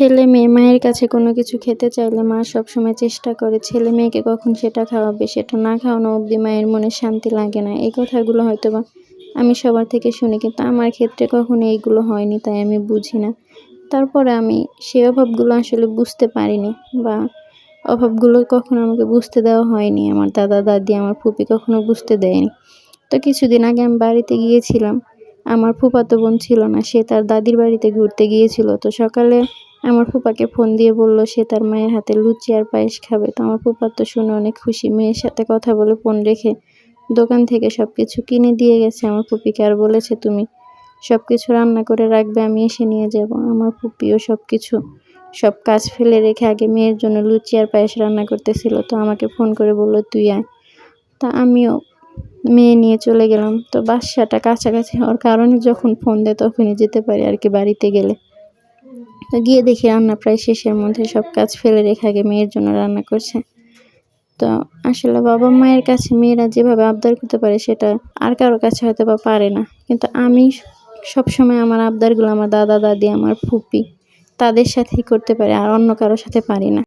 ছেলে মেয়ে মায়ের কাছে কোনো কিছু খেতে চাইলে মা সবসময় চেষ্টা করে ছেলে মেয়েকে কখন সেটা খাওয়াবে, সেটা না খাওয়ানো অবধি মায়ের মনে শান্তি লাগে না। এই কথাগুলো হয়তোবা আমি সবার থেকে শুনি, কিন্তু আমার ক্ষেত্রে কখনো এইগুলো হয়নি, তাই আমি বুঝি না। তারপরে আমি সেই অভাবগুলো আসলে বুঝতে পারিনি, বা অভাবগুলো কখনো আমাকে বুঝতে দেওয়া হয়নি। আমার দাদা দাদি আমার ফুপি কখনো বুঝতে দেয়নি। তো কিছুদিন আগে আমি বাড়িতে গিয়েছিলাম। আমার ফুফাতো বোন ছিল না, সে তার দাদির বাড়িতে ঘুরতে গিয়েছিল। তো সকালে আমার ফুপাকে ফোন দিয়ে বলল সে তার মায়ের হাতে লুচি আর পায়েস খাবে। তো আমার ফুপা তো শুনে অনেক খুশি, মেয়ের সাথে কথা বলে ফোন রেখে দোকান থেকে সবকিছু কিনে দিয়ে গেছে আমার ফুপিকে, আর বলেছে তুমি সবকিছু রান্না করে রাখবে, আমি এসে নিয়ে যাব। আমার ফুপিও সব কাজ ফেলে রেখে আগে মেয়ের জন্য লুচি আর পায়েস রান্না করতেছিল। তো আমাকে ফোন করে বলল তুই আয়। তা আমিও মেয়ে নিয়ে চলে গেলাম। তো বাসাটা কাছাকাছি হওয়ার কারণে যখন ফোন দেয় তখনই যেতে পারি আর কি, বাড়িতে গেলে। তো গিয়ে দেখি রান্না প্রায় শেষের মধ্যে, সব কাজ ফেলে রেখে আগে মেয়ের জন্য রান্না করছে। তো আসলে বাবা মায়ের কাছে মেয়েরা যেভাবে আবদার করতে পারে সেটা আর কারো কাছে হয়তো বা পারে না। কিন্তু আমি সবসময় আমার আবদারগুলো আমার দাদা দাদি আমার ফুপি তাদের সাথেই করতে পারি, আর অন্য কারোর সাথে পারি না।